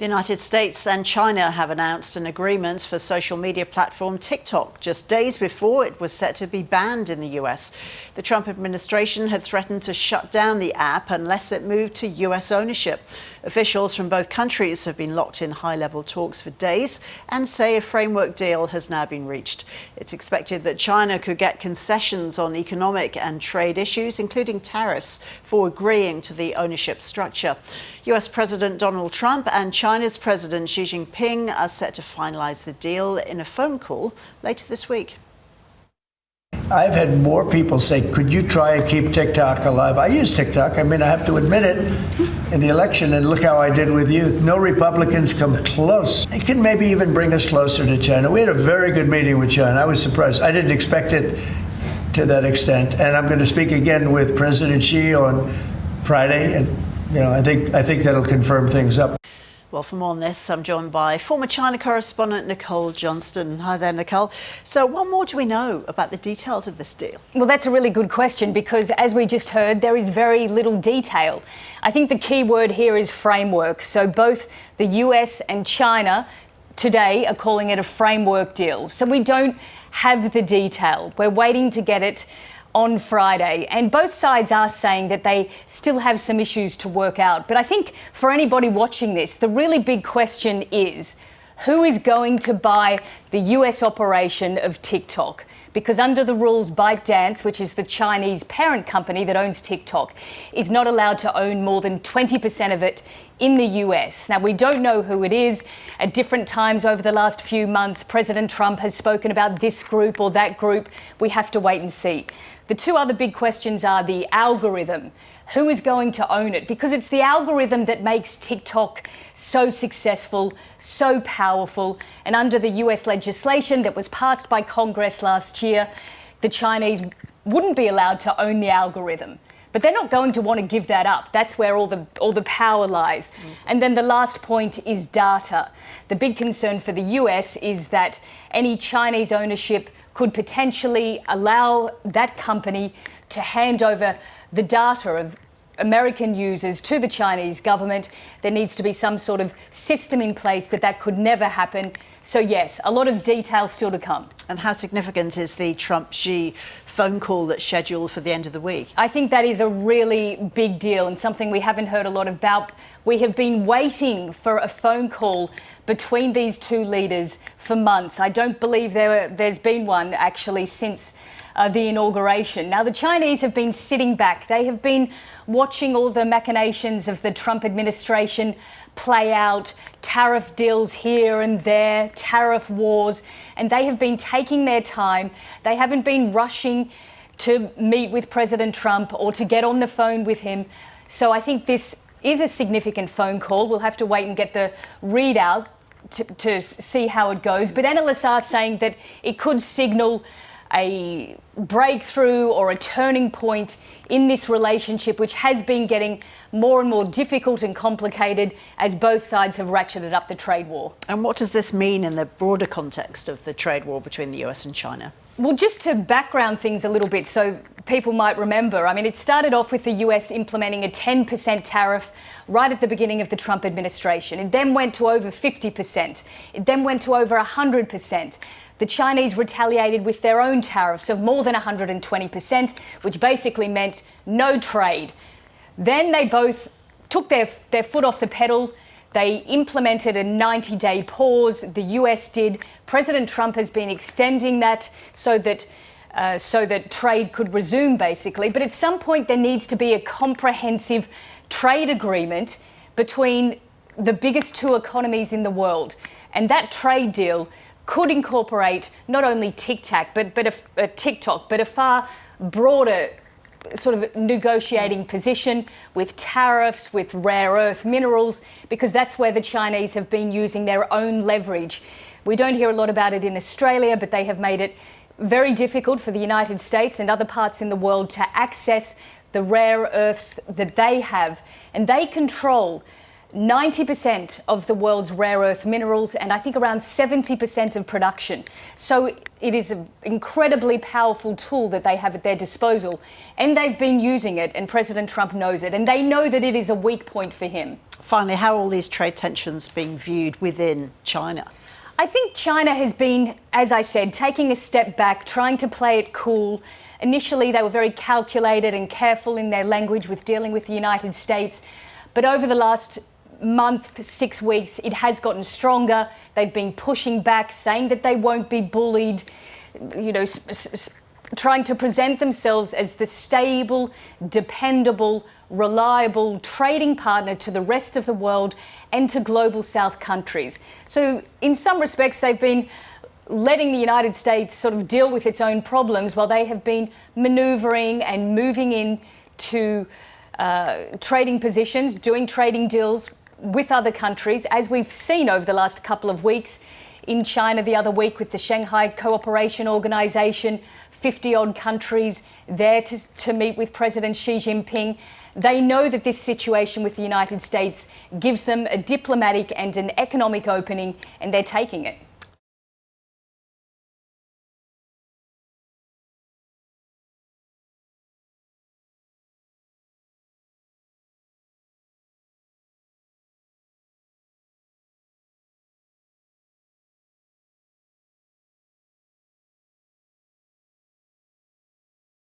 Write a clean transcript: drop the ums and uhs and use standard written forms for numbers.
The United States and China have announced an agreement for social media platform TikTok just days before it was set to be banned in the US. The Trump administration had threatened to shut down the app unless it moved to US ownership. Officials from both countries have been locked in high-level talks for days and say a framework deal has now been reached. It's expected that China could get concessions on economic and trade issues, including tariffs, for agreeing to the ownership structure. US President Donald Trump and China's President Xi Jinping are set to finalise the deal in a phone call later this week. I've had more people say, could you try and keep TikTok alive? I use TikTok. I mean, I have to admit it in the election, and look how I did with you. No Republicans come close. It can maybe even bring us closer to China. We had a very good meeting with China. I was surprised. I didn't expect it to that extent. And I'm going to speak again with President Xi on Friday. And, I think that'll confirm things up. Well, for more on this, I'm joined by former China correspondent Nicole Johnston. Hi there, Nicole. So what more do we know about the details of this deal? Well, that's a really good question because, as we just heard, there is very little detail. I think the key word here is framework. So both the US and China today are calling it a framework deal. So we don't have the detail. We're waiting to get it on Friday, and both sides are saying that they still have some issues to work out. But I think for anybody watching this, the really big question is who is going to buy the US operation of TikTok? Because under the rules, ByteDance, which is the Chinese parent company that owns TikTok, is not allowed to own more than 20% of it in the US. Now, we don't know who it is. At different times over the last few months, President Trump has spoken about this group or that group. We have to wait and see. The two other big questions are the algorithm. Who is going to own it? Because it's the algorithm that makes TikTok so successful, so powerful. And under the US legislation that was passed by Congress last year, the Chinese wouldn't be allowed to own the algorithm. But they're not going to want to give that up. That's where all the power lies. And then the last point is data. The big concern for the US is that any Chinese ownership could potentially allow that company to hand over the data of American users to the Chinese government. There needs to be some sort of system in place that could never happen. So yes, a lot of details still to come. And how significant is the Trump-Xi phone call that's scheduled for the end of the week? I think that is a really big deal and something we haven't heard a lot about. We have been waiting for a phone call between these two leaders for months. I don't believe there's been one actually since the inauguration. Now, the Chinese have been sitting back. They have been watching all the machinations of the Trump administration play out, tariff deals here and there, tariff wars, and they have been taking their time. They haven't been rushing to meet with President Trump or to get on the phone with him. So I think this is a significant phone call. We'll have to wait and get the readout to see how it goes. But analysts are saying that it could signal a breakthrough or a turning point in this relationship, which has been getting more and more difficult and complicated as both sides have ratcheted up the trade war. And what does this mean in the broader context of the trade war between the US and China? Well, just to background things a little bit so people might remember, I mean, it started off with the US implementing a 10% tariff right at the beginning of the Trump administration. It then went to over 50%. It then went to over 100%. The Chinese retaliated with their own tariffs of more than 120%, which basically meant no trade. Then they both took their foot off the pedal. They implemented a 90-day pause. The US did. President Trump has been extending that so that trade could resume, basically. But at some point, there needs to be a comprehensive trade agreement between the biggest two economies in the world. And that trade deal could incorporate not only TikTok, but a far broader sort of negotiating position with tariffs, with rare earth minerals, because that's where the Chinese have been using their own leverage. We don't hear a lot about it in Australia, but they have made it very difficult for the United States and other parts in the world to access the rare earths that they have. And they control 90% of the world's rare earth minerals, and I think around 70% of production. So it is an incredibly powerful tool that they have at their disposal, and they've been using it, and President Trump knows it, and they know that it is a weak point for him. Finally, how are all these trade tensions being viewed within China? I think China has been, as I said, taking a step back, trying to play it cool. Initially, they were very calculated and careful in their language with dealing with the United States, but over the last month, 6 weeks, it has gotten stronger. They've been pushing back, saying that they won't be bullied, trying to present themselves as the stable, dependable, reliable trading partner to the rest of the world and to global South countries. So in some respects, they've been letting the United States sort of deal with its own problems while they have been manoeuvring and moving in to trading positions, doing trading deals with other countries, as we've seen over the last couple of weeks in China the other week with the Shanghai Cooperation Organization, 50-odd countries there to meet with President Xi Jinping. They know that this situation with the United States gives them a diplomatic and an economic opening, and they're taking it.